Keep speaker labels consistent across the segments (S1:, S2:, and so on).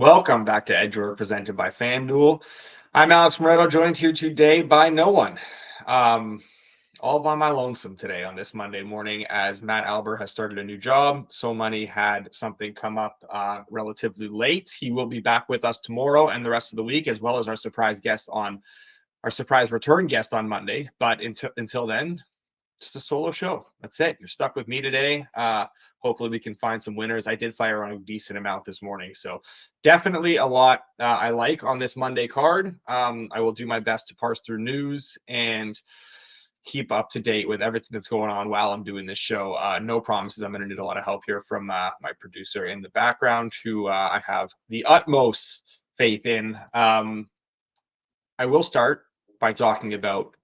S1: Welcome back to Edge Order presented by FanDuel. I'm Alex Moretto, joined here today by no one. All by my lonesome today on this Monday morning as Matt Albert has started a new job. So Money had something come up relatively late. He will be back with us tomorrow and the rest of the week, as well as our surprise return guest on Monday. But until then, just a solo show. That's it. You're stuck with me today. Hopefully we can find some winners. I did fire on a decent amount this morning. So definitely a lot I like on this Monday card. I will do my best to parse through news and keep up to date with everything that's going on while I'm doing this show. No promises. I'm going to need a lot of help here from my producer in the background, who I have the utmost faith in. I will start by talking about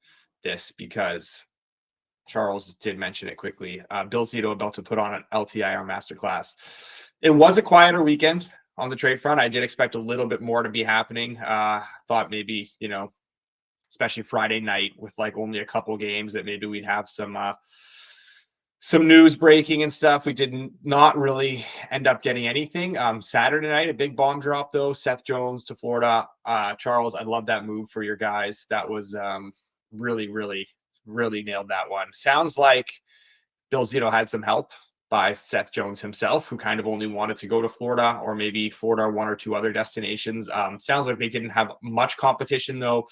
S1: this because Charles did mention it quickly. Bill Zito about to put on an LTIR masterclass. It was a quieter weekend on the trade front. I did expect a little bit more to be happening. Thought maybe, especially Friday night with like only a couple games, that maybe we'd have some news breaking and stuff. We did not really end up getting anything. Saturday night, a big bomb drop though. Seth Jones to Florida. Charles, I love that move for your guys. That was really nailed that one. Sounds like Bill Zito had some help by Seth Jones himself, who kind of only wanted to go to Florida, or maybe Florida or one or two other destinations. Sounds like they didn't have much competition though.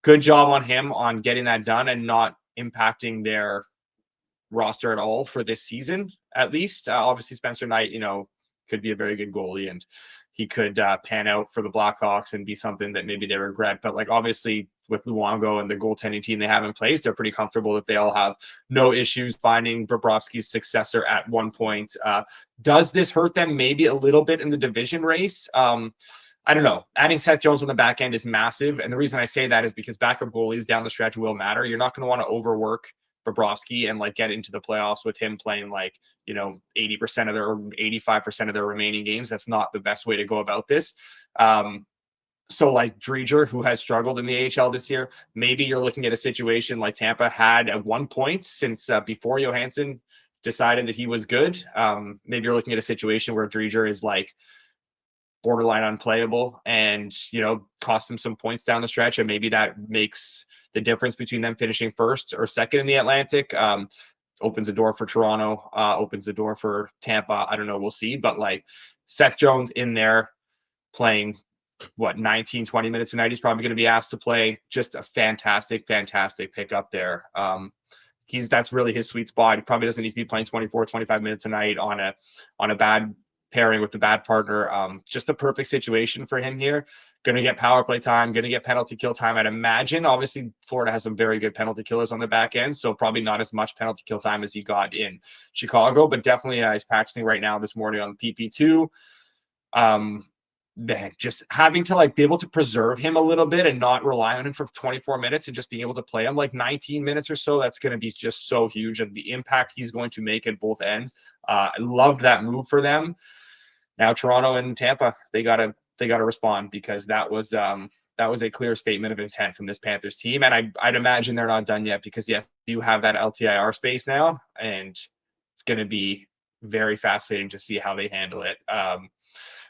S1: Good job on him on getting that done and not impacting their roster at all for this season, at least. Obviously Spencer Knight, could be a very good goalie and he could pan out for the Blackhawks and be something that maybe they regret. But like obviously with Luongo and the goaltending team they have in place, they're pretty comfortable that they all have no issues finding Bobrovsky's successor at one point. Does this hurt them maybe a little bit in the division race? I don't know. Adding Seth Jones on the back end is massive. And the reason I say that is because backup goalies down the stretch will matter. You're not going to want to overwork Bobrovsky and like get into the playoffs with him playing 80% of their or 85% of their remaining games. That's not the best way to go about this. So like Driedger, who has struggled in the AHL this year, maybe you're looking at a situation like Tampa had at one point since before Johansson decided that he was good. Maybe you're looking at a situation where Driedger is like borderline unplayable and, cost them some points down the stretch. And maybe that makes the difference between them finishing first or second in the Atlantic. Opens the door for Toronto, opens the door for Tampa. I don't know. We'll see. But like Seth Jones in there playing 19, 20 minutes a night. He's probably going to be asked to play. Just a fantastic pickup there. That's really his sweet spot. He probably doesn't need to be playing 24, 25 minutes a night on a bad pairing with the bad partner. Just the perfect situation for him here. Going to get power play time, going to get penalty kill time, I'd imagine. Obviously, Florida has some very good penalty killers on the back end, so probably not as much penalty kill time as he got in Chicago, but definitely he's practicing right now this morning on PP2. Just having to be able to preserve him a little bit and not rely on him for 24 minutes and just being able to play him 19 minutes or so, that's going to be just so huge, and the impact he's going to make at both ends. I love that move for them. Now Toronto and Tampa, they gotta respond, because that was a clear statement of intent from this Panthers team, and I'd imagine they're not done yet, because yes, you have that LTIR space now, and it's going to be very fascinating to see how they handle it. All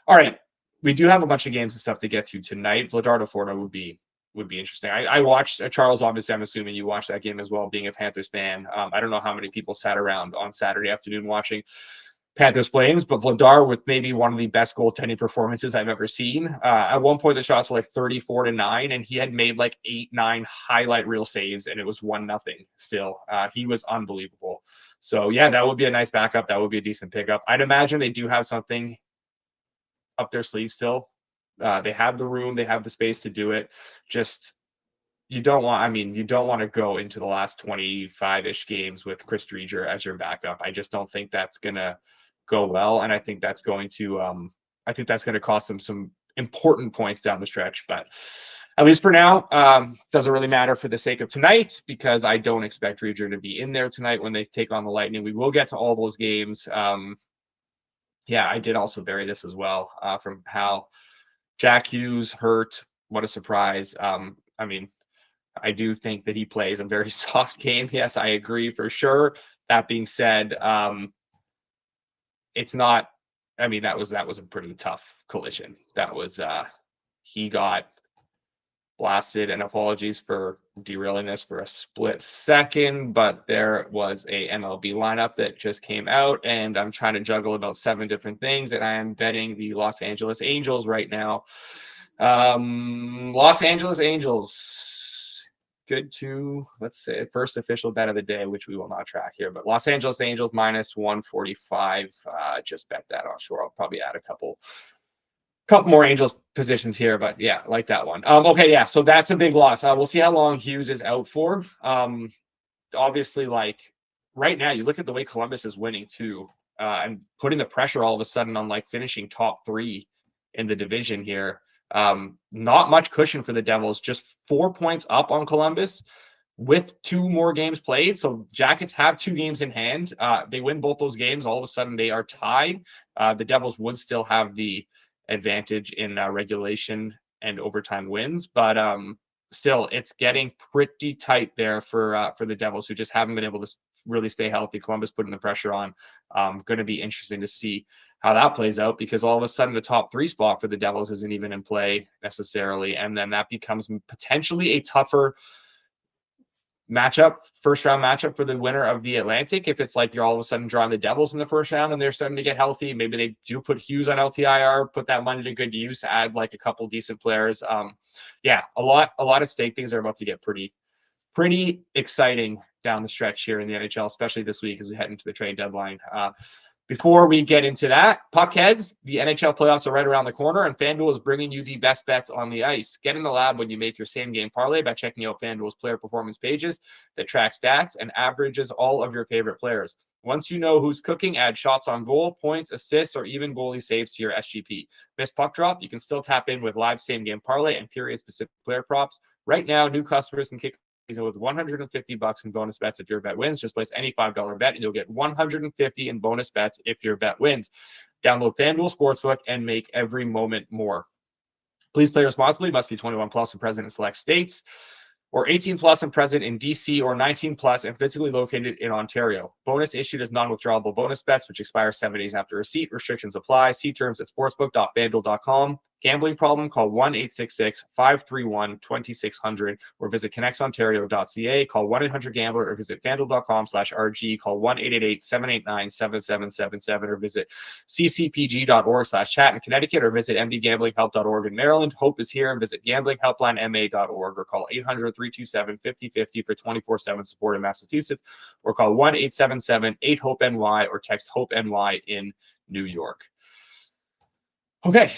S1: right. We do have a bunch of games and stuff to get to tonight. Vladar to Florida would be interesting. I watched Charles. Obviously, I'm assuming you watched that game as well, being a Panthers fan. I don't know how many people sat around on Saturday afternoon watching Panthers Flames, but Vladar with maybe one of the best goaltending performances I've ever seen. At one point, the shots were 34-9, and he had made 8-9 highlight reel saves, and it was 1-0 still. He was unbelievable. So yeah, that would be a nice backup. That would be a decent pickup. I'd imagine they do have something up their sleeve still. They have the room, they have the space to do it. Just you don't want to go into the last 25-ish games with Chris Driedger as your backup. I just don't think that's gonna go well, and I think that's going to cost them some important points down the stretch. But at least for now, doesn't really matter for the sake of tonight, because I don't expect Driedger to be in there tonight when they take on the Lightning. We will get to all those games. Yeah, I did also bury this as well from Hal. Jack Hughes hurt. What a surprise. I do think that he plays a very soft game. Yes, I agree for sure. That being said, it's not I mean, that was a pretty tough collision. That was he got blasted, and apologies for derailing this for a split second, but there was a MLB lineup that just came out, and I'm trying to juggle about 7 different things, and I am betting the Los Angeles Angels right now. Los Angeles Angels, good to, let's say, first official bet of the day, which we will not track here, but Los Angeles Angels minus 145. Just bet that offshore. I'll probably add a couple more Angels positions here, but yeah, like that one. Okay, yeah, so that's a big loss. We'll see how long Hughes is out for. Obviously, like right now, you look at the way Columbus is winning too, and putting the pressure all of a sudden on like finishing top 3 in the division here. Not much cushion for the Devils, just 4 points up on Columbus with 2 more games played. So Jackets have 2 games in hand. They win both those games. All of a sudden, they are tied. The Devils would still have the advantage in regulation and overtime wins, but still it's getting pretty tight there for the Devils, who just haven't been able to really stay healthy. Columbus putting the pressure on. Going to be interesting to see how that plays out, because all of a sudden the top 3 spot for the Devils isn't even in play necessarily, and then that becomes potentially a tougher first round matchup for the winner of the Atlantic. If it's like you're all of a sudden drawing the Devils in the first round and they're starting to get healthy, maybe they do put Hughes on LTIR, put that money to good use, add like a couple decent players. Yeah, a lot at stake. Things are about to get pretty exciting down the stretch here in the NHL, especially this week as we head into the trade deadline. Before we get into that, puckheads, the NHL playoffs are right around the corner, and FanDuel is bringing you the best bets on the ice. Get in the lab when you make your same-game parlay by checking out FanDuel's player performance pages that track stats and averages all of your favorite players. Once you know who's cooking, add shots on goal, points, assists, or even goalie saves to your SGP. Miss puck drop? You can still tap in with live same-game parlay and period-specific player props. Right now, new customers can kick with $150 in bonus bets if your bet wins. Just place any $5 bet and you'll get $150 in bonus bets if your bet wins. Download FanDuel Sportsbook and make every moment more. Please play responsibly. Must be 21 plus and present in select states, or 18 plus and present in DC, or 19 plus and physically located in Ontario. Bonus issued as non-withdrawable bonus bets, which expire 7 days after receipt. Restrictions apply. See terms at sportsbook.fanduel.com. Gambling problem? Call 1-866-531-2600 or visit connexontario.ca. Call 1-800-GAMBLER or visit fanduel.com/RG. Call 1-888-789-7777 or visit ccpg.org/chat in Connecticut or visit mdgamblinghelp.org in Maryland. Hope is here, and visit gamblinghelplinema.org or call 800-327-5050 for 24/7 support in Massachusetts, or call 1-877-8-HOPE-NY or text HOPE-NY in New York. Okay,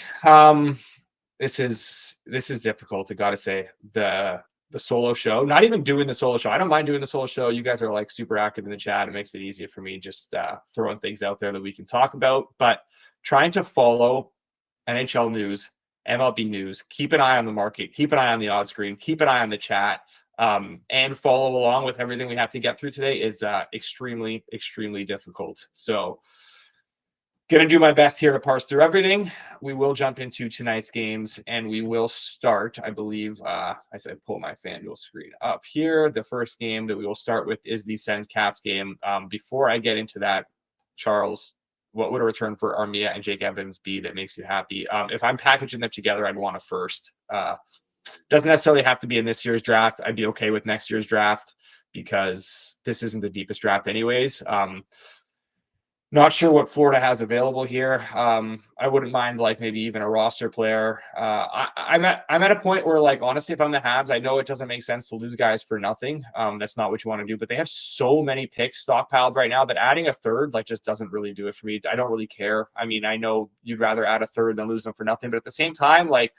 S1: this is difficult. I gotta say, the solo show. Not even doing the solo show. I don't mind doing the solo show. You guys are like super active in the chat. It makes it easier for me just throwing things out there that we can talk about. But trying to follow NHL news, MLB news, keep an eye on the market, keep an eye on the odds screen, keep an eye on the chat, and follow along with everything we have to get through today is extremely difficult. So, going to do my best here to parse through everything. We will jump into tonight's games, and we will start, I believe, I said pull my FanDuel screen up here. The first game that we will start with is the Sens Caps game. Before I get into that, Charles, what would a return for Armia and Jake Evans be that makes you happy? If I'm packaging them together, I'd want a first. Doesn't necessarily have to be in this year's draft. I'd be okay with next year's draft because this isn't the deepest draft anyways. Not sure what Florida has available here. I wouldn't mind like maybe even a roster player. I'm at a point where, like, honestly, if I'm the Habs, I know it doesn't make sense to lose guys for nothing. That's not what you want to do. But they have so many picks stockpiled right now that adding a third like just doesn't really do it for me. I don't really care. I mean, I know you'd rather add a third than lose them for nothing, but at the same time, like,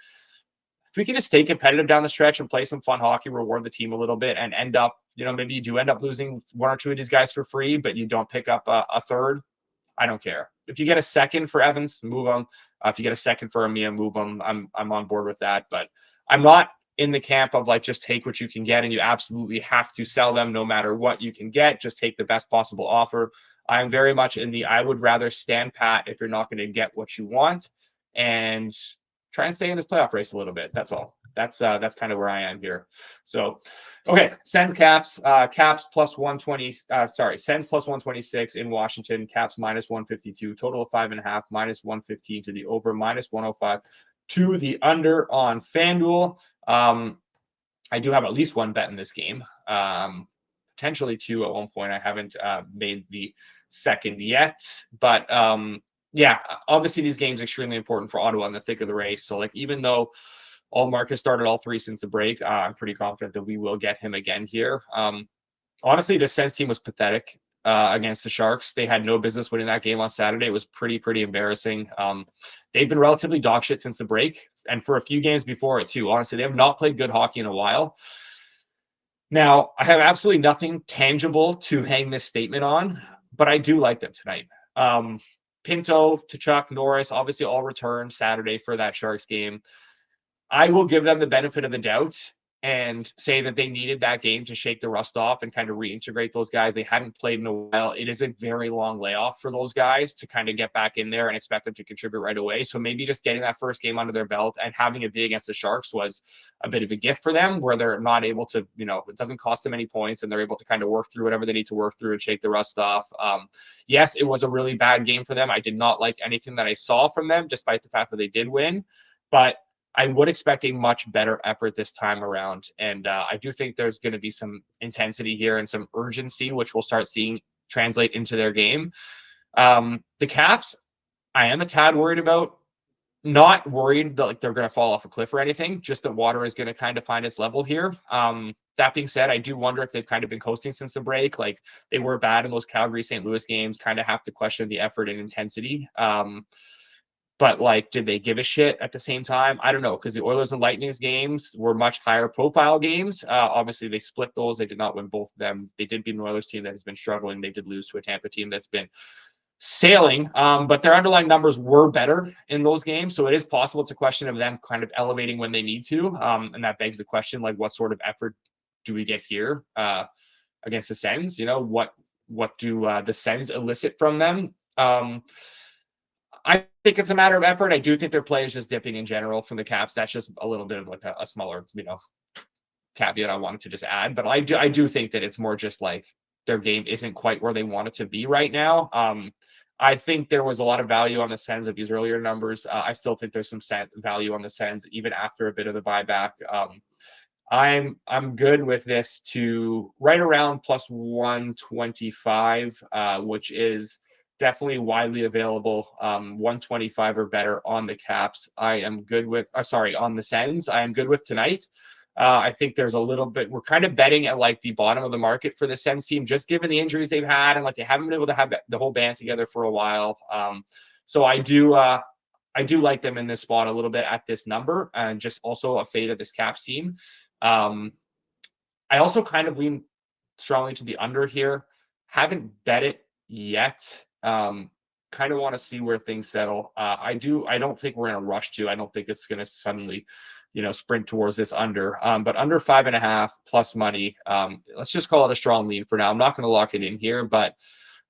S1: if we can just stay competitive down the stretch and play some fun hockey, reward the team a little bit, and end up, maybe you do end up losing 1 or 2 of these guys for free, but you don't pick up a third. I don't care. If you get a second for Evans, move them. If you get a second for Armia, move them. I'm on board with that. But I'm not in the camp of like just take what you can get and you absolutely have to sell them no matter what you can get. Just take the best possible offer. I'm very much in the I would rather stand pat if you're not going to get what you want and try and stay in this playoff race a little bit. That's all. that's kind of where I am here. So, okay, Sens Caps, Caps plus 120. Sens plus 126 in Washington. Caps minus 152. Total of 5.5. Minus 115 to the over. Minus 105 to the under on FanDuel. I do have at least one bet in this game. Potentially two at one point. I haven't made the second yet, but yeah, obviously these games are extremely important for Ottawa in the thick of the race. So like, even though Allmark has started all three since the break, I'm pretty confident that we will get him again here. Honestly, the Sens team was pathetic against the Sharks. They had no business winning that game on Saturday. It was pretty embarrassing. They've been relatively dog shit since the break, and for a few games before it too. Honestly, they have not played good hockey in a while. Now, I have absolutely nothing tangible to hang this statement on, but I do like them tonight. Pinto, Tkachuk, Norris, obviously all returned Saturday for that Sharks game. I will give them the benefit of the doubt and say that they needed that game to shake the rust off and kind of reintegrate those guys. They hadn't played in a while. It is a very long layoff for those guys to kind of get back in there and expect them to contribute right away. So maybe just getting that first game under their belt and having it be against the Sharks was a bit of a gift for them, where they're not able to, it doesn't cost them any points and they're able to kind of work through whatever they need to work through and shake the rust off. Yes, it was a really bad game for them. I did not like anything that I saw from them, despite the fact that they did win. But I would expect a much better effort this time around. And I do think there's going to be some intensity here and some urgency, which we'll start seeing translate into their game. The Caps, I am a tad worried about. Not worried that they're going to fall off a cliff or anything, just that water is going to kind of find its level here. That being said, I do wonder if they've kind of been coasting since the break. Like, they were bad in those Calgary-St. Louis games, kind of have to question the effort and intensity. But like, did they give a shit at the same time? I don't know, because the Oilers and Lightning's games were much higher profile games. Obviously, they split those. They did not win both of them. They did beat an Oilers team that has been struggling. They did lose to a Tampa team that's been sailing, but their underlying numbers were better in those games. So it is possible it's a question of them kind of elevating when they need to. And that begs the question, like, what sort of effort do we get here against the Sens? What do the Sens elicit from them? I think it's a matter of effort. I do think their play is just dipping in general from the Caps. That's just a little bit of like a smaller, caveat I wanted to just add. But I do think that it's more just like their game isn't quite where they want it to be right now. I think there was a lot of value on the Sens of these earlier numbers. I still think there's some value on the Sens even after a bit of the buyback. I'm good with this to right around plus 125, which is definitely widely available. 125 or better on the Caps. I am good with, on the Sens. I am good with tonight. I think there's a little bit, we're kind of betting at like the bottom of the market for the Sens team, just given the injuries they've had and like they haven't been able to have the whole band together for a while. So I do like them in this spot a little bit at this number, and just also a fade of this Caps team. I also kind of lean strongly to the under here. Haven't bet it yet. Kind of want to see where things settle. I don't think we're in a rush to. I don't think it's going to suddenly, sprint towards this under. But under 5.5 plus money. Let's just call it a strong lead for now. I'm not going to lock it in here, but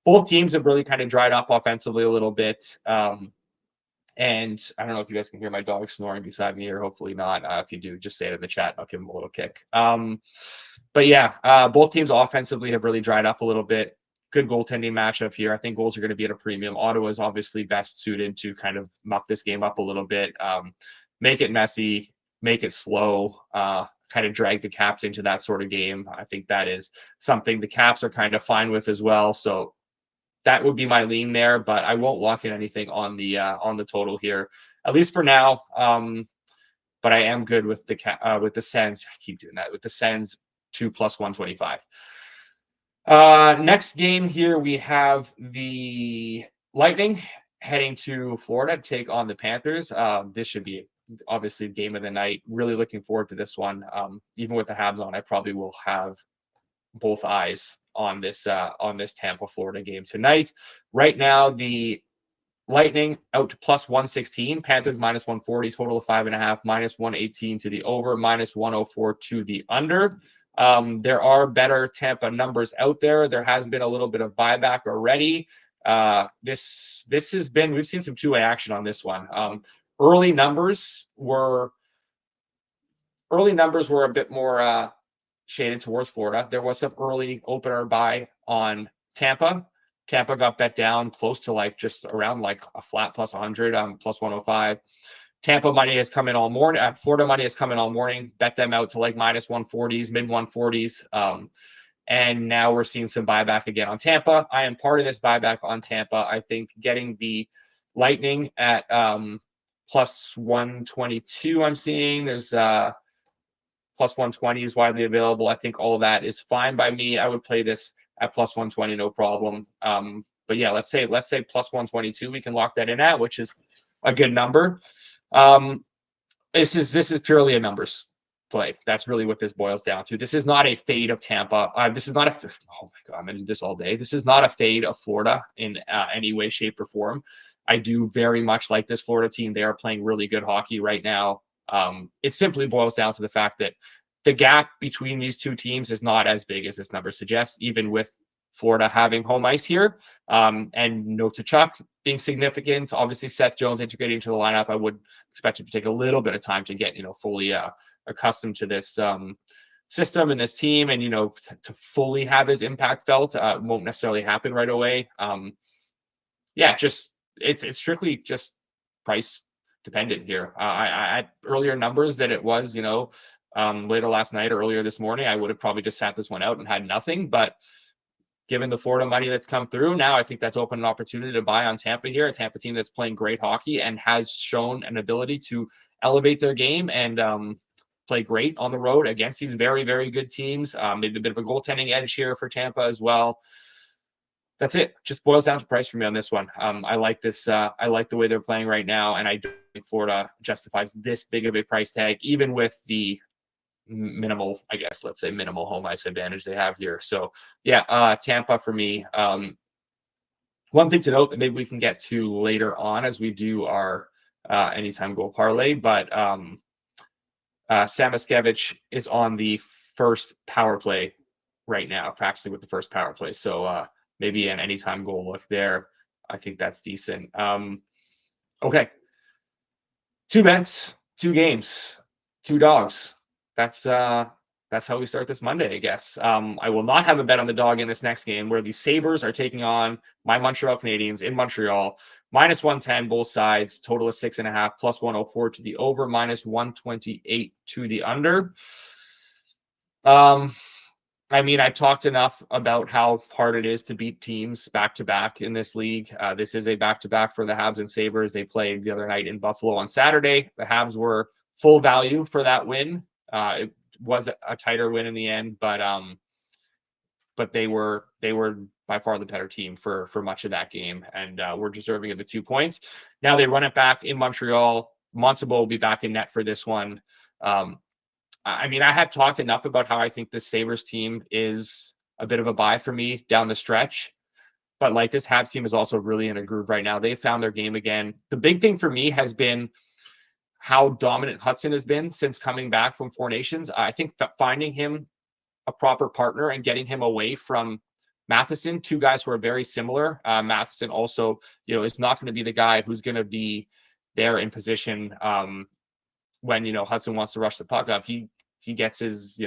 S1: both teams have really kind of dried up offensively a little bit. And I don't know if you guys can hear my dog snoring beside me here. Hopefully not. If you do, just say it in the chat. I'll give him a little kick. But yeah, both teams offensively have really dried up a little bit. Good goaltending matchup here. I think goals are going to be at a premium. Ottawa is obviously best suited to kind of muck this game up a little bit, make it messy, make it slow, kind of drag the Caps into that sort of game. I think that is something the Caps are kind of fine with as well. So that would be my lean there, but I won't lock in anything on the total here, at least for now. But I am good with the Sens. I keep doing that with the Sens 2 plus 125. Next game here, we have the Lightning heading to Florida to take on the Panthers. This should be obviously game of the night. Really looking forward to this one. Even with the Habs on, I probably will have both eyes on this Tampa Florida game tonight. Right now, the Lightning out to plus 116, Panthers minus 140, total of 5.5, minus 118 to the over, minus 104 to the under. There are better Tampa numbers out there. There has been a little bit of buyback already. This has been, we've seen some two-way action on this one. Early numbers were early numbers were a bit more shaded towards Florida. There was some early opener buy on Tampa. Tampa got bet down close to like just around like a flat plus 100, plus 105. Tampa money has come in all morning. Florida money has come in all morning. Bet them out to like minus 140s, mid 140s. And now we're seeing some buyback again on Tampa. I am part of this buyback on Tampa. I think getting the Lightning at plus 122, I'm seeing there's plus 120 is widely available. I think all of that is fine by me. I would play this at plus 120, no problem. But yeah, let's say plus 122. We can lock that in at, which is a good number. This is purely a numbers play. That's really what this boils down to. This is not a fade of Tampa. This is not a, oh my God, I'm going to do this all day. This is not a fade of Florida in any way, shape, or form. I do very much like this Florida team. They are playing really good hockey right now. It simply boils down to the fact that the gap between these two teams is not as big as this number suggests, even with Florida having home ice here. And no Tkachuk being significant. Obviously, Seth Jones integrating into the lineup. I would expect it to take a little bit of time to get, fully accustomed to this system and this team, and to fully have his impact felt. Won't necessarily happen right away. It's strictly just price dependent here. I had earlier numbers that it was later last night or earlier this morning, I would have probably just sat this one out and had nothing. But given the Florida money that's come through now, I think that's opened an opportunity to buy on Tampa here, a Tampa team that's playing great hockey and has shown an ability to elevate their game and play great on the road against these very, very good teams. Maybe a bit of a goaltending edge here for Tampa as well. That's it. Just boils down to price for me on this one. I like this. I like the way they're playing right now, and I don't think Florida justifies this big of a price tag, even with the minimal, I guess, let's say minimal home ice advantage they have here. So yeah, Tampa for me. One thing to note that maybe we can get to later on as we do our anytime goal parlay, but Samoskevich is on the first power play right now, practicing with the first power play. So maybe an anytime goal look there. I think that's decent. Okay. 2 bets, 2 games, 2 dogs. That's how we start this Monday, I guess. I will not have a bet on the dog in this next game, where the Sabres are taking on my Montreal Canadiens in Montreal. Minus 110 both sides, total of 6.5, plus 104 to the over, minus 128 to the under. I've talked enough about how hard it is to beat teams back-to-back in this league. This is a back-to-back for the Habs and Sabres. They played the other night in Buffalo on Saturday. The Habs were full value for that win. It was a tighter win in the end, but they were by far the better team for much of that game, and were deserving of the 2 points. Now they run it back in Montreal. Montembeault will be back in net for this one. I have talked enough about how I think this Sabres team is a bit of a buy for me down the stretch. But like, this Habs team is also really in a groove right now. They found their game again. The big thing for me has been how dominant Hudson has been since coming back from Four Nations. I think that finding him a proper partner and getting him away from Matheson, 2 guys who are very similar. Matheson also, is not going to be the guy who's going to be there in position when Hudson wants to rush the puck up. He gets his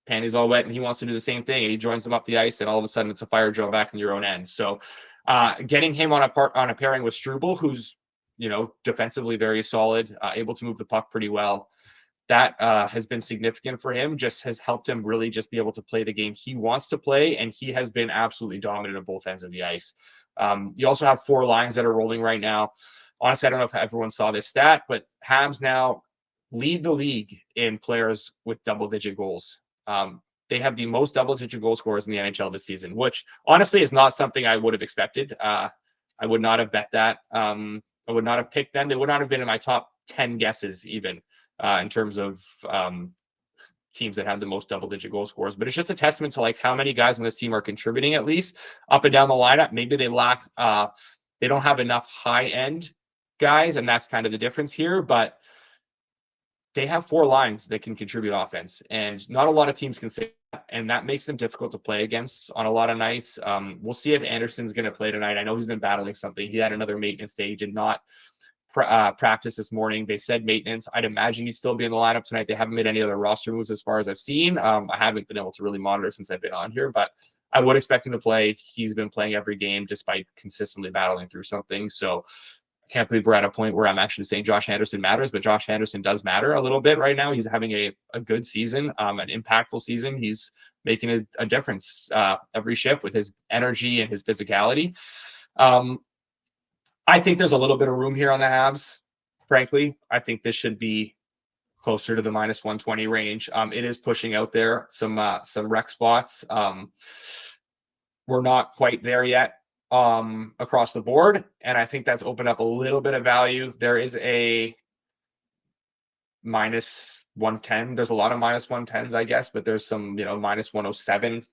S1: panties all wet and he wants to do the same thing, and he joins them up the ice, and all of a sudden it's a fire drill back in your own end. So getting him on a pairing with Struble, who's defensively very solid, able to move the puck pretty well, that has been significant for him. Just has helped him really just be able to play the game he wants to play, and he has been absolutely dominant on both ends of the ice. You also have 4 lines that are rolling right now. Honestly, I don't know if everyone saw this stat, but Habs now lead the league in players with double-digit goals. They have the most double-digit goal scorers in the NHL this season, which honestly is not something I would have expected. I would not have bet that. I would not have picked them. They would not have been in my top 10 guesses even in terms of teams that have the most double-digit goal scorers. But it's just a testament to like how many guys on this team are contributing, at least up and down the lineup. Maybe they lack, they don't have enough high-end guys, and that's kind of the difference here. But they have 4 lines that can contribute offense, and not a lot of teams can say that, and that makes them difficult to play against on a lot of nights. We'll see if Anderson's going to play tonight. I know he's been battling something. He had another maintenance day. He did not practice this morning. They said maintenance. I'd imagine he'd still be in the lineup tonight. They haven't made any other roster moves as far as I've seen. I haven't been able to really monitor since I've been on here, but I would expect him to play. He's been playing every game despite consistently battling through something. So I can't believe we're at a point where I'm actually saying Josh Anderson matters, but Josh Anderson does matter a little bit right now. He's having a good season, an impactful season. He's making a difference every shift with his energy and his physicality. I think there's a little bit of room here on the Habs. Frankly, I think this should be closer to the minus 120 range. It is pushing out there some rec spots. We're not quite there yet across the board, and I think that's opened up a little bit of value. There is a minus 110. There's a lot of minus 110s, I guess, but there's some, minus 107,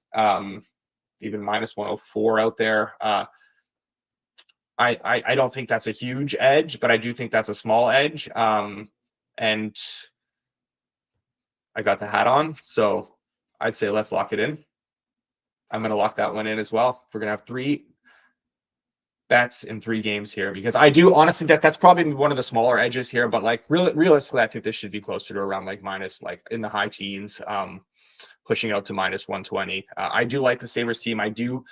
S1: even minus 104 out there. I don't think that's a huge edge, but I do think that's a small edge. And I got the hat on, so I'd say let's lock it in. I'm going to lock that one in as well. We're going to have 3 bets in 3 games here, because I do honestly that's probably one of the smaller edges here, but like realistically, I think this should be closer to around like minus, like in the high teens, pushing out to minus 120. I do like the Sabres team. I do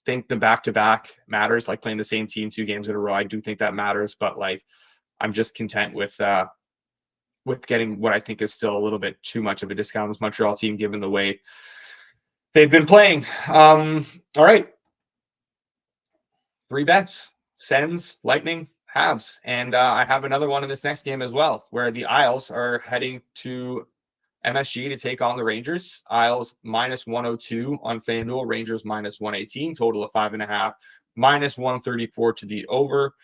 S1: think the back-to-back matters, like playing the same team 2 games in a row. I do think that matters, but like I'm just content with getting what I think is still a little bit too much of a discount with Montreal team, given the way they've been playing. All right. 3 bets: Sens, Lightning, Habs. And I have another one in this next game as well, where the Isles are heading to MSG to take on the Rangers. Isles minus 102 on FanDuel, Rangers minus 118, total of 5.5, minus 134 to the over,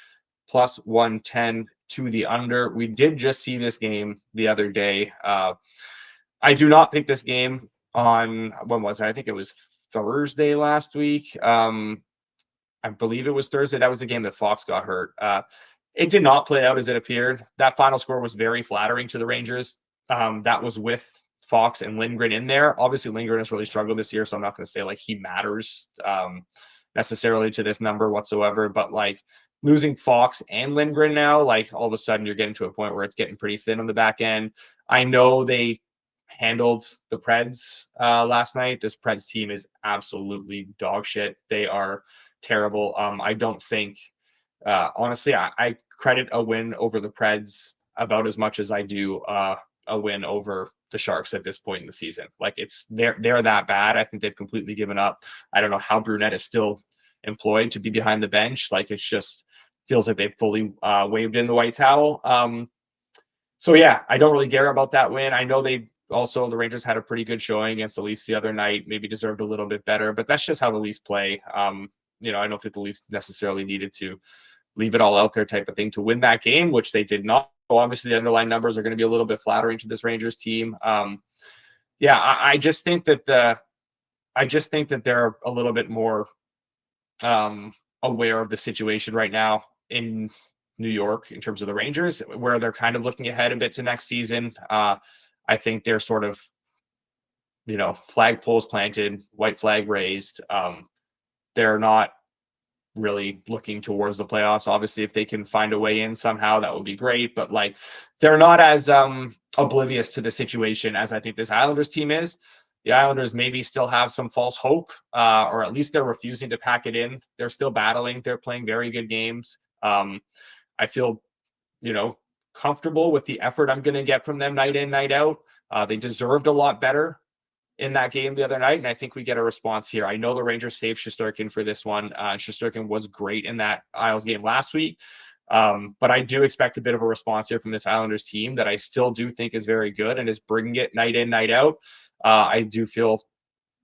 S1: plus 110 to the under. We did just see this game the other day. I do not think this game on, when was it? I think it was Thursday last week. I believe it was Thursday. That was the game that Fox got hurt. It did not play out as it appeared. That final score was very flattering to the Rangers. That was with Fox and Lindgren in there. Obviously, Lindgren has really struggled this year, so I'm not going to say like he matters necessarily to this number whatsoever. But like losing Fox and Lindgren now, like all of a sudden you're getting to a point where it's getting pretty thin on the back end. I know they handled the Preds last night. This Preds team is absolutely dog shit. They are terrible. I don't think, honestly, I credit a win over the Preds about as much as I do a win over the Sharks at this point in the season. Like they're that bad. I think they've completely given up. I don't know how Brunette is still employed to be behind the bench. Like it's just feels like they've fully waved in the white towel. So yeah, I don't really care about that win. I know the Rangers had a pretty good showing against the Leafs the other night, maybe deserved a little bit better, but that's just how the Leafs play. I don't think the Leafs necessarily needed to leave it all out there type of thing to win that game, which they did not. So obviously, the underlying numbers are going to be a little bit flattering to this Rangers team. I just think that they're a little bit more aware of the situation right now in New York in terms of the Rangers, where they're kind of looking ahead a bit to next season. I think they're sort of, flag poles planted, white flag raised. They're not really looking towards the playoffs. Obviously, if they can find a way in somehow, that would be great. But like, they're not as oblivious to the situation as I think this Islanders team is. The Islanders maybe still have some false hope, or at least they're refusing to pack it in. They're still battling. They're playing very good games. I feel, comfortable with the effort I'm going to get from them night in, night out. They deserved a lot better in that game the other night, and I think we get a response here. I know the Rangers saved Shesterkin for this one. Shesterkin was great in that Isles game last week, but I do expect a bit of a response here from this Islanders team that I still do think is very good and is bringing it night in, night out. I do feel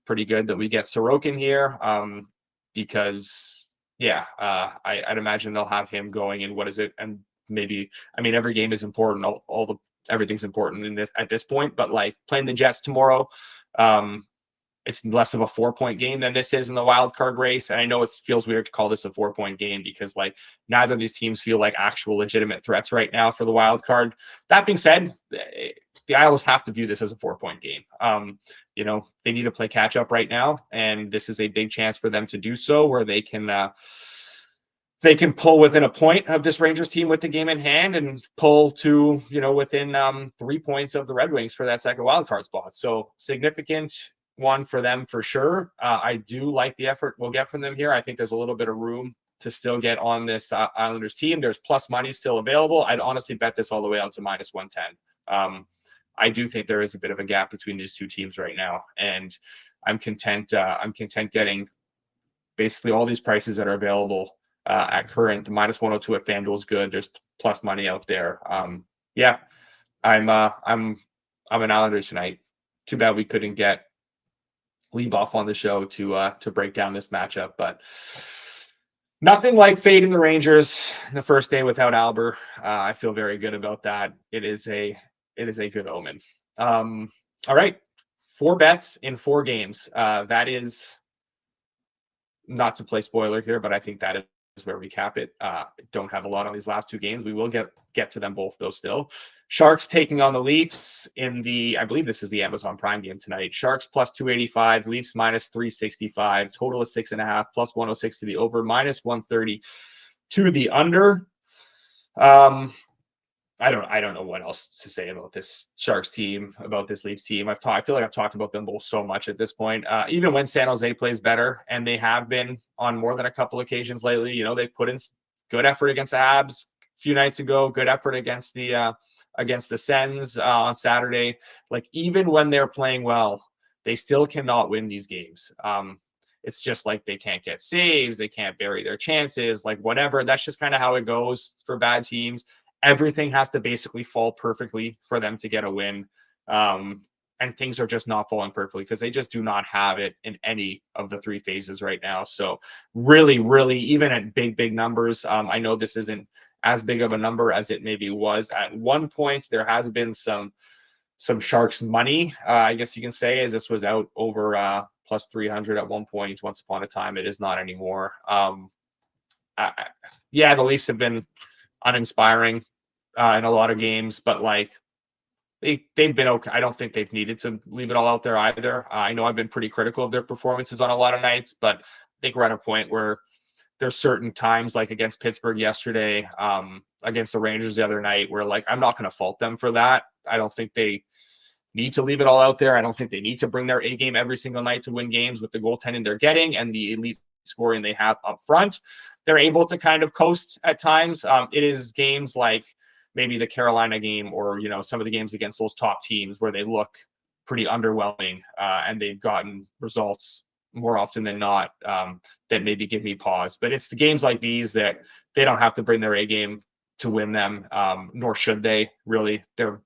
S1: pretty good that we get Sorokin here because, I'd imagine they'll have him going in, and maybe, every game is important. Everything's important at this point, but like playing the Jets tomorrow, it's less of a 4-point game than this is in the wild card race. And I know it feels weird to call this a 4-point game because like neither of these teams feel like actual legitimate threats right now for the wild card. That being said, the Isles have to view this as a 4-point game. They need to play catch up right now, and this is a big chance for them to do so, where they can they can pull within a point of this Rangers team with the game in hand and pull to, within 3 points of the Red Wings for that second wildcard spot. So significant one for them for sure. I do like the effort we'll get from them here. I think there's a little bit of room to still get on this Islanders team. There's plus money still available. I'd honestly bet this all the way out to minus 110. I do think there is a bit of a gap between these two teams right now, and I'm content getting basically all these prices that are available at current. The minus 102 at FanDuel is good. There's plus money out there. Yeah, I'm an Islanders tonight. Too bad we couldn't get Leboff on the show to break down this matchup, but nothing like fading the Rangers the first day without Albert. I feel very good about that. It is a good omen. All right, 4 bets in 4 games. That is not to play spoiler here, but I think that is where we cap it. Don't have a lot on these last 2 games. We will get to them both though still. Sharks taking on the Leafs in I believe this is the Amazon Prime game tonight. Sharks plus 285, Leafs minus 365, total of 6.5, plus 106 to the over, minus 130 to the under. I don't know what else to say about this Sharks team, about this Leafs team. I feel like I've talked about them both so much at this point. Even when San Jose plays better, and they have been on more than a couple occasions lately, they put in good effort against the Habs a few nights ago, good effort against the Sens on Saturday. Like, even when they're playing well, they still cannot win these games. It's just like they can't get saves, they can't bury their chances, like whatever. That's just kind of how it goes for bad teams. Everything has to basically fall perfectly for them to get a win. And things are just not falling perfectly because they just do not have it in any of the 3 phases right now. So really, really, even at big numbers, I know this isn't as big of a number as it maybe was at one point. There has been some Sharks money, I guess you can say, as this was out over plus 300 at one point. Once upon a time, it is not anymore. Yeah, the Leafs have been uninspiring in a lot of games, but like they've been okay. I don't think they've needed to leave it all out there either. I know I've been pretty critical of their performances on a lot of nights, but I think we're at a point where there's certain times, like against Pittsburgh yesterday, against the Rangers the other night, where like I'm not going to fault them for that. I don't think they need to leave it all out there. I don't think they need to bring their A game every single night to win games with the goaltending they're getting and the elite scoring they have up front. They're able to kind of coast at times. It is games like maybe the Carolina game or, some of the games against those top teams where they look pretty underwhelming and they've gotten results more often than not that maybe give me pause. But it's the games like these that they don't have to bring their A game to win them, nor should they really. They're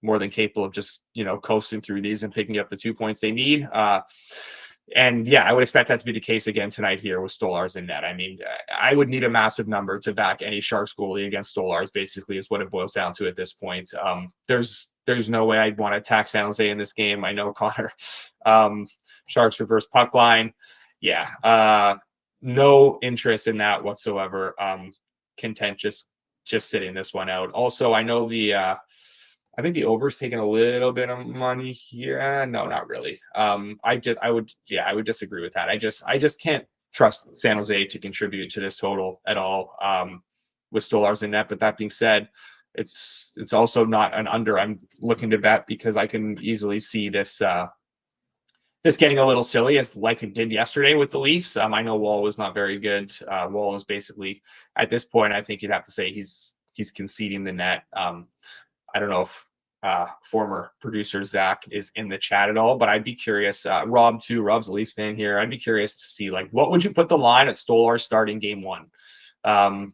S1: more than capable of just, coasting through these and picking up the 2 points they need. And yeah, I would expect that to be the case again tonight here with Stolarz in net. I mean, I would need a massive number to back any Sharks goalie against Stolarz, basically, is what it boils down to at this point. There's no way I'd want to attack San Jose in this game. I know, Connor. Sharks reverse puck line. Yeah. No interest in that whatsoever. Content just sitting this one out. Also, I know I think the over's taking a little bit of money here. No, not really. I would disagree with that. I just can't trust San Jose to contribute to this total at all with Stolarz in net. But that being said, it's also not an under I'm looking to bet because I can easily see this getting a little silly, as like it did yesterday with the Leafs. I know Wall was not very good. Wall is basically, at this point, I think you'd have to say he's conceding the net. I don't know if former producer Zach is in the chat at all, but I'd be curious. Rob too. Rob's a Leafs fan here. I'd be curious to see, like, what would you put the line at Stolarz starting game 1?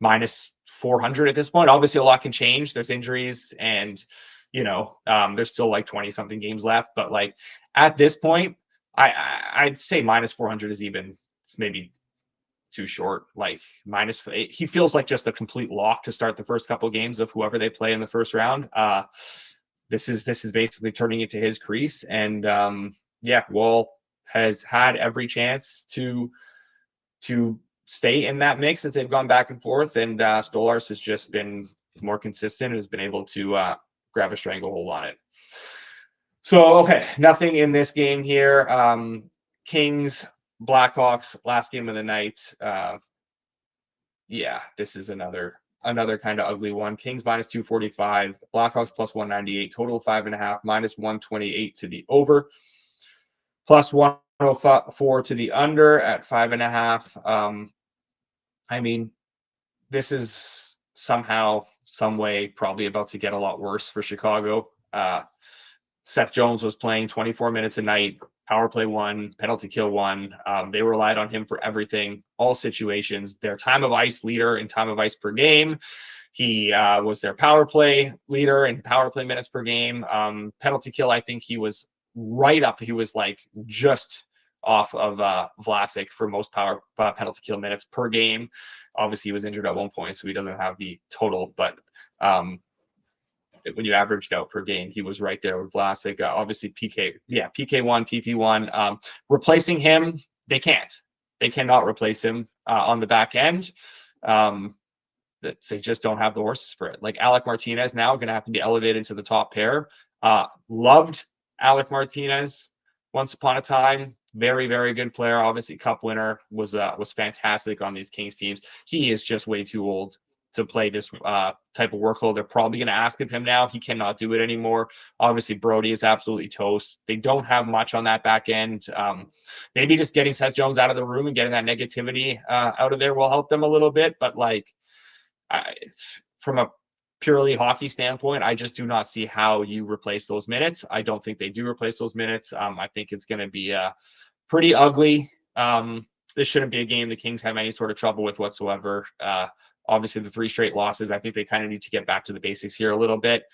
S1: Minus 400 at this point. Obviously, a lot can change. There's injuries, and there's still like 20 something games left. But like at this point, I'd say minus 400 is even maybe too short. Like he feels like just a complete lock to start the first couple of games of whoever they play in the first round. This is basically turning into his crease, and Wall has had every chance to stay in that mix as they've gone back and forth, and Stolarz has just been more consistent and has been able to grab a stranglehold on it. So, okay, nothing in this game here. Kings, Blackhawks, last game of the night. yeah, this is another kind of ugly one. Kings minus 245, Blackhawks plus 198, total 5.5, minus 128 to the over, plus 104 to the under at 5.5. I mean, this is somehow, some way, probably about to get a lot worse for Chicago. Seth Jones was playing 24 minutes a night, power play 1, penalty kill 1. They relied on him for everything, all situations. Their time of ice leader in time of ice per game. He was their power play leader in power play minutes per game. Penalty kill, I think he was right up. He was like just off of Vlasic for most power penalty kill minutes per game. Obviously, he was injured at one point, so he doesn't have the total, but when you averaged out per game, he was right there with Vlasic. Obviously, PK1, PP1. Replacing him, they can't. They cannot replace him on the back end. They just don't have the horses for it. Like Alec Martinez now going to have to be elevated to the top pair. Loved Alec Martinez once upon a time. Very, very good player. Obviously, Cup winner, was fantastic on these Kings teams. He is just way too old to play this type of workload. They're probably going to ask of him now. He cannot do it anymore. Obviously, Brody is absolutely toast. They don't have much on that back end. Maybe just getting Seth Jones out of the room and getting that negativity out of there will help them a little bit. But like, from a purely hockey standpoint, I just do not see how you replace those minutes. I don't think they do replace those minutes. I think it's going to be pretty ugly. This shouldn't be a game the Kings have any sort of trouble with whatsoever. Obviously, the 3 straight losses, I think they kind of need to get back to the basics here a little bit.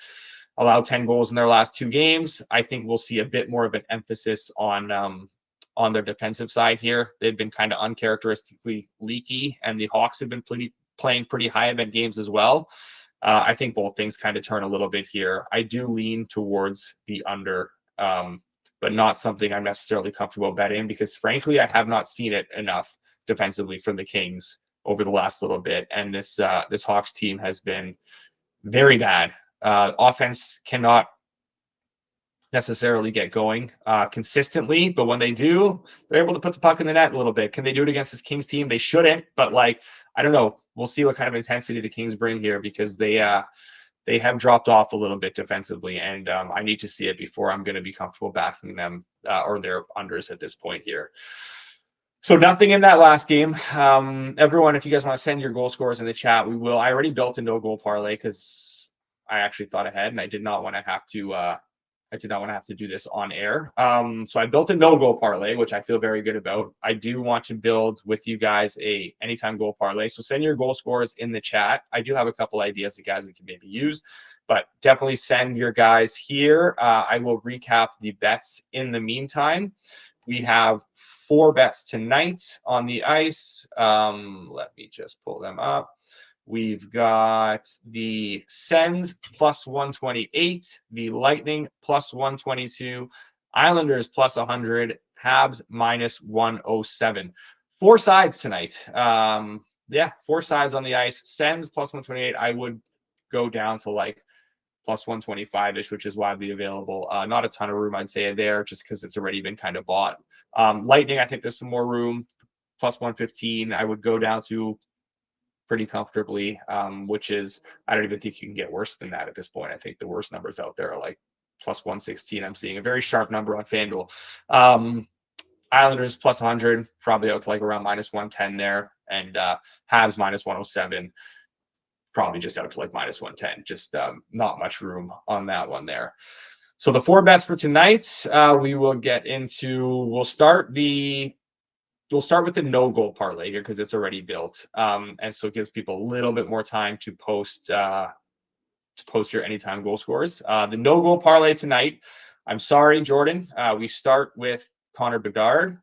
S1: Allowed 10 goals in their last 2 games. I think we'll see a bit more of an emphasis on their defensive side here. They've been kind of uncharacteristically leaky, and the Hawks have been playing pretty high event games as well. I think both things kind of turn a little bit here. I do lean towards the under, but not something I'm necessarily comfortable betting because, frankly, I have not seen it enough defensively from the Kings over the last little bit. And this Hawks team has been very bad. Offense cannot necessarily get going consistently, but when they do, they're able to put the puck in the net a little bit. Can they do it against this Kings team? They shouldn't, but like, I don't know. We'll see what kind of intensity the Kings bring here because they have dropped off a little bit defensively, and I need to see it before I'm going to be comfortable backing them or their unders at this point here. So nothing in that last game. Everyone, if you guys want to send your goal scores in the chat, we will. I already built a no goal parlay because I actually thought ahead and I did not want to have to do this on air. So I built a no goal parlay, which I feel very good about. I do want to build with you guys a anytime goal parlay. So send your goal scores in the chat. I do have a couple ideas of guys we can maybe use, but definitely send your guys here. I will recap the bets in the meantime. We have 4 bets tonight on the ice. Let me just pull them up. We've got the Sens plus 128, the Lightning plus 122, Islanders plus 100, Habs minus 107. 4 sides tonight. 4 sides on the ice. Sens plus 128. I would go down to like plus 125-ish, which is widely available. Not a ton of room, I'd say, there, just because it's already been kind of bought. Lightning, I think there's some more room. Plus 115, I would go down to pretty comfortably, which is, I don't even think you can get worse than that at this point. I think the worst numbers out there are like plus 116. I'm seeing a very sharp number on FanDuel. Islanders plus 100, probably out to like around minus 110 there. And Habs minus 107, probably just out to like minus 110. Just not much room on that one there. So the 4 bets for tonight, we will get into, we'll start with the no goal parlay here because it's already built. And so it gives people a little bit more time to post your anytime goal scores. The no goal parlay tonight, I'm sorry, Jordan. We start with Connor Bedard.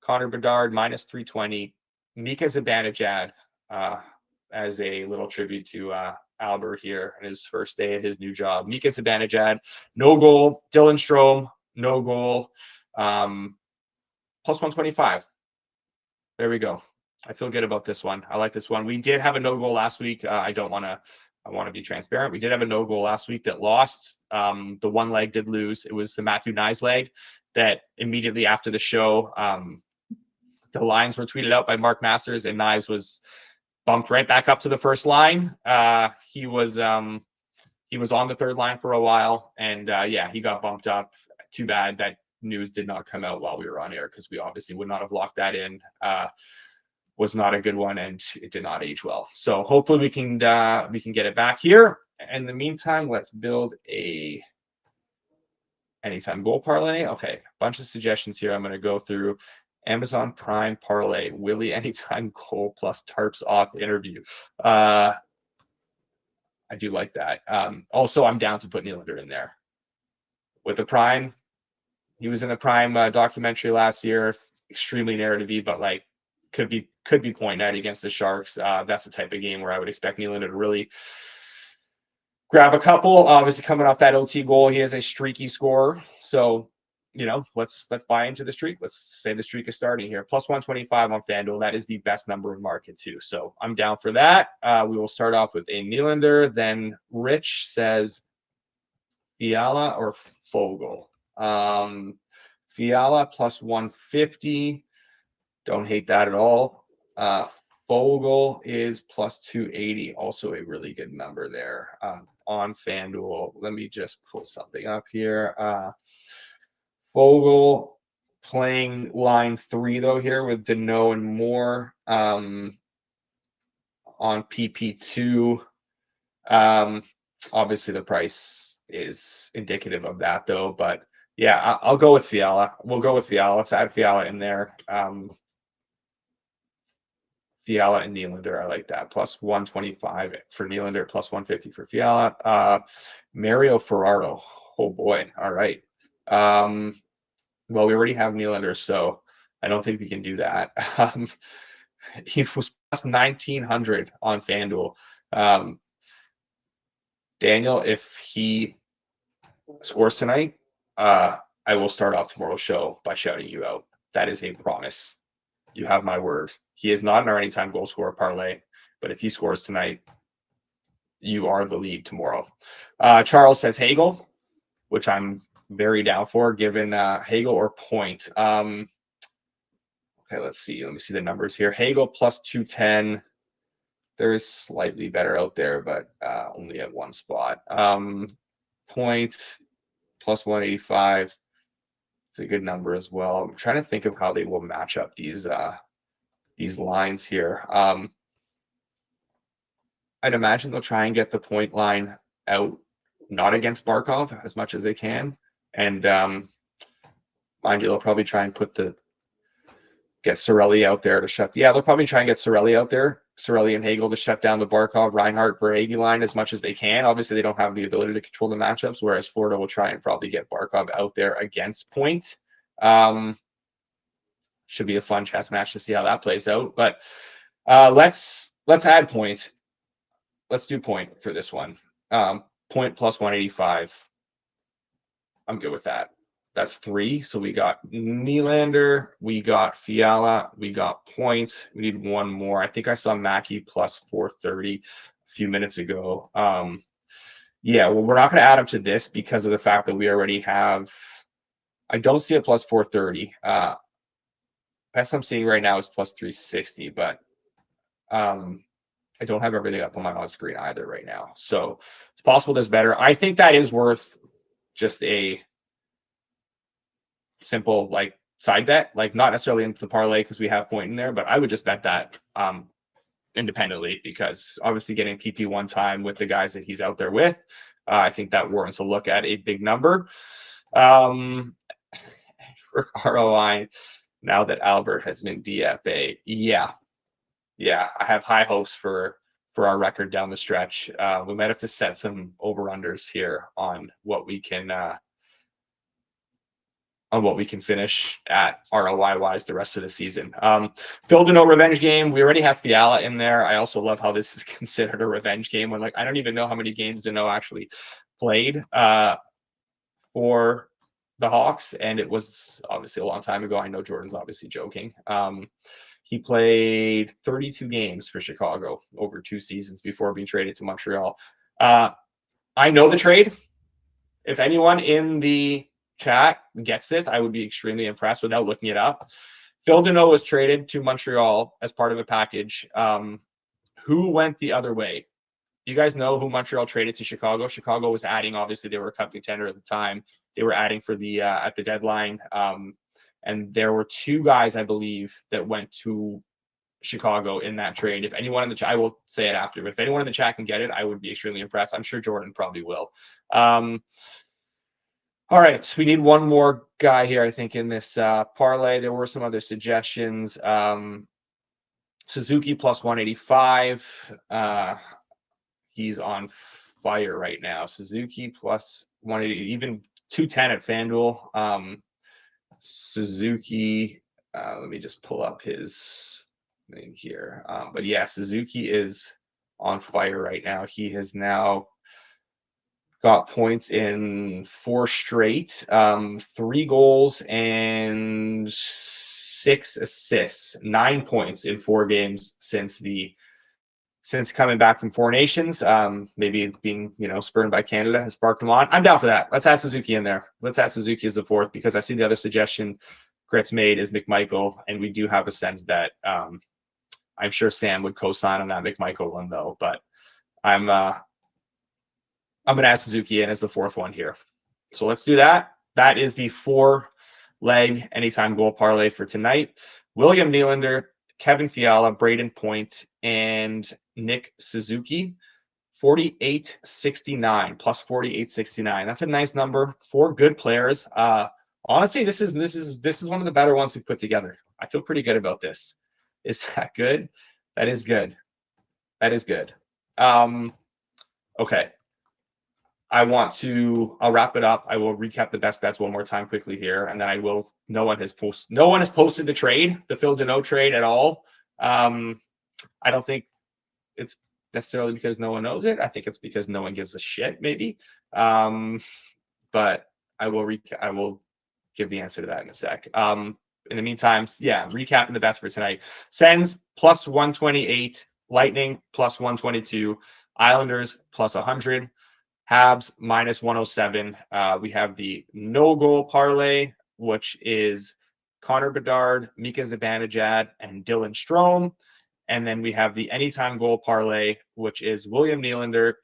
S1: Connor Bedard minus 320. Mika Zibanejad as a little tribute to Albert here on his first day at his new job. Mika Zibanejad, no goal. Dylan Strome, no goal. Plus 125. There we go. I feel good about this one. I like this one. We did have a no goal last week. I want to be transparent. We did have a no goal last week that lost. The one leg did lose. It was the Matthew Nyes leg that immediately after the show, the lines were tweeted out by Mark Masters, and Nyes was bumped right back up to the first line. He was on the third line for a while, and yeah, he got bumped up. Too bad that news did not come out while we were on air, because we obviously would not have locked that in. Was not a good one, and it did not age well. So hopefully we can get it back here. In the meantime, let's build a anytime goal parlay. Okay, bunch of suggestions here. I'm going to go through. Amazon Prime parlay, Willie anytime goal plus tarps off interview. I do like that. Also, I'm down to put Nylander in there with the Prime. He was in the Prime documentary last year. Extremely narrative-y, but like could be point night against the Sharks. That's the type of game where I would expect Nylander to really grab a couple. Obviously, coming off that OT goal, he is a streaky scorer. So, let's buy into the streak. Let's say the streak is starting here. Plus 125 on FanDuel. That is the best number in market too. So I'm down for that. We will start off with a Nylander. Then Rich says Fiala or Fogle. Fiala plus 150. Don't hate that at all. Fogle is plus 280. Also a really good number there on FanDuel. Let me just pull something up here. Fogle playing line 3 though here with Deneau and Moore on PP2. Obviously the price is indicative of that though, but yeah, I'll go with Fiala. We'll go with Fiala. Let's add Fiala in there. Fiala and Nylander, I like that. Plus 125 for Nylander, plus 150 for Fiala. Mario Ferraro. Oh boy. All right. Well, we already have Nylander, so I don't think we can do that. He was plus 1,900 on FanDuel. Daniel, if he scores tonight, I will start off tomorrow's show by shouting you out. That is a promise. You have my word. He is not in our anytime goal scorer parlay, but if he scores tonight, you are the lead tomorrow. Charles says Hagel, which I'm very down for, given Hagel or Point. Okay, let's see. Let me see the numbers here. Hagel plus 210. There is slightly better out there, but only at one spot. Point plus 185. It's a good number as well. I'm trying to think of how they will match up these lines here. I'd imagine they'll try and get the point line out, not against Barkov as much as they can. And mind you, they'll probably try and get Cirelli out there to shut. Yeah, they'll probably try and get Cirelli out there, Cirelli and Hagel to shut down the Barkov, Reinhart, Verhaeghe line as much as they can. Obviously, they don't have the ability to control the matchups, whereas Florida will try and probably get Barkov out there against Point. Should be a fun chess match to see how that plays out. But let's add Point. Let's do Point for this one. Point plus 185. I'm good with that. That's 3. So we got Nylander, we got Fiala, we got Point. We need one more. I think I saw Mackey plus 430 a few minutes ago. Yeah, well, we're not going to add him to this because of the fact that we already have. I don't see a plus 430. Best I'm seeing right now is plus 360, but I don't have everything up on my on screen either right now. So it's possible there's better. I think that is worth just a simple like side bet, like not necessarily into the parlay because we have Point in there, but I would just bet that independently, because obviously getting PP one time with the guys that he's out there with, I think that warrants a look at a big number. For ROI, now that Albert has been DFA, yeah, I have high hopes for our record down the stretch. We might have to set some over-unders here on what we can finish at ROI wise the rest of the season. Phil Deneau revenge game. We already have Fiala in there. I also love how this is considered a revenge game when, like, I don't even know how many games Deneau actually played for the Hawks, and it was obviously a long time ago. I know Jordan's obviously joking. He played 32 games for Chicago over 2 seasons before being traded to Montreal. I know the trade. If anyone in the chat gets this, I would be extremely impressed without looking it up. Phil Deneau was traded to Montreal as part of a package. who went the other way? You guys know who Montreal traded to Chicago? Chicago was adding, obviously they were a cup contender at the time. They were adding for the at the deadline. And there were two guys, I believe, that went to Chicago in that trade. If anyone in the chat, I will say it after, but if anyone in the chat can get it, I would be extremely impressed. I'm sure Jordan probably will. All right, we need one more guy here, I think, in this parlay. There were some other suggestions. Suzuki plus 185. He's on fire right now. Suzuki plus 180, even 210 at FanDuel. Suzuki, let me just pull up his thing here. But yeah, Suzuki is on fire right now. He has now got points in 4 straight, 3 goals and 6 assists, 9 points in 4 games since coming back from 4 Nations. Maybe being, spurned by Canada has sparked him on. I'm down for that. Let's add Suzuki in there. Let's add Suzuki as the 4th, because I see the other suggestion Grit's made is McMichael, and we do have a sense bet. I'm sure Sam would co-sign on that McMichael one though, but I'm going to add Suzuki in as the 4th one here. So let's do that. That is the 4-leg anytime goal parlay for tonight. William Nylander, Kevin Fiala, Braden Point, and Nick Suzuki, 48.69 plus 48.69. That's a nice number. 4 good players. Honestly, this is one of the better ones we put together. I feel pretty good about this. Is that good? That is good. That is good. Okay. I'll wrap it up. I will recap the best bets one more time quickly here, and then no one has posted the trade, the Phil Deneau trade at all. I don't think it's necessarily because no one knows it. I think it's because no one gives a shit, maybe. But I will give the answer to that in a sec. In the meantime, yeah, recapping the bets for tonight. Sens plus 128, Lightning plus 122, Islanders plus 100. Habs minus 107. We have the no goal parlay, which is Connor Bedard, Mika Zibanejad, and Dylan Strome. And then we have the anytime goal parlay, which is William Nylander,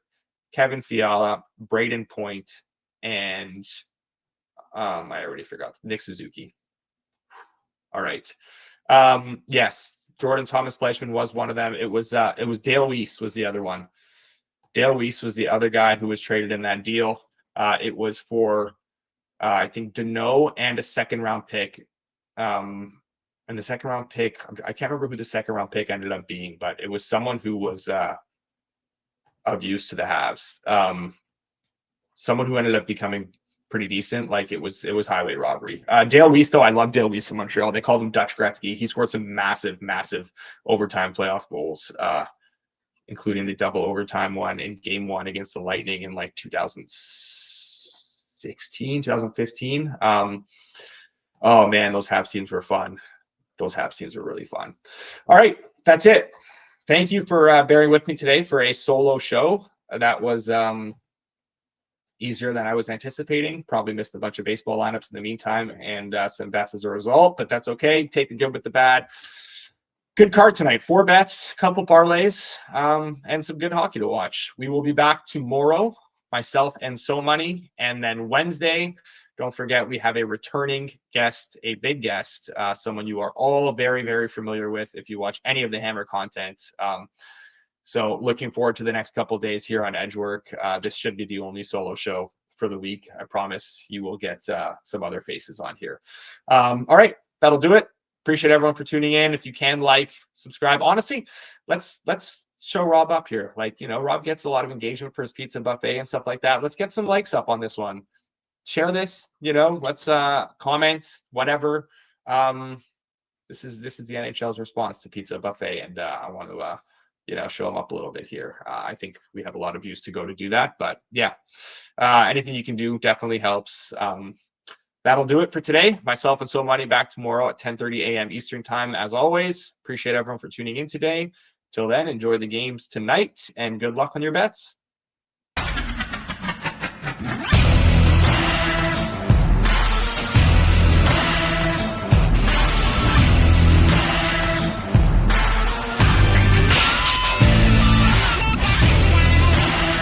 S1: Kevin Fiala, Braden Point, and I already forgot Nick Suzuki. All right. Yes, Jordan Thomas Fleischman was one of them. It was Dale Weiss was the other one. Dale Weiss was the other guy who was traded in that deal. It was for, I think, Deneau and a second-round pick. And the second-round pick, I can't remember who the second-round pick ended up being, but it was someone who was of use to the Habs. Someone who ended up becoming pretty decent. Like it was highway robbery. Dale Weiss, though, I love Dale Weiss in Montreal. They called him Dutch Gretzky. He scored some massive overtime playoff goals. Including the double overtime one in game 1 against the Lightning in like 2016, 2015. Oh man, those Habs teams were fun. Those Habs teams were really fun. All right, that's it. Thank you for bearing with me today for a solo show. That was easier than I was anticipating. Probably missed a bunch of baseball lineups in the meantime and some bets as a result, but that's okay. Take the good with the bad. Good card tonight. 4 bets, couple parlays, and some good hockey to watch. We will be back tomorrow, myself and So Money. And then Wednesday, don't forget, we have a returning guest, a big guest, someone you are all very, very familiar with if you watch any of the Hammer content. So looking forward to the next couple of days here on Edgework. This should be the only solo show for the week. I promise you will get some other faces on here. All right, that'll do it. Appreciate everyone for tuning in. If you can, subscribe. Honestly, let's show Rob up here. Rob gets a lot of engagement for his pizza buffet and stuff like that. Let's get some likes up on this one. Share this, let's comment, whatever. This is the NHL's response to pizza buffet, and I want to show them up a little bit here. I think we have a lot of views to go to do that, but yeah, anything you can do definitely helps. That'll do it for today. Myself and So Money back tomorrow at 10:30 a.m. Eastern time. As always, appreciate everyone for tuning in today. Till then, enjoy the games tonight and good luck on your bets.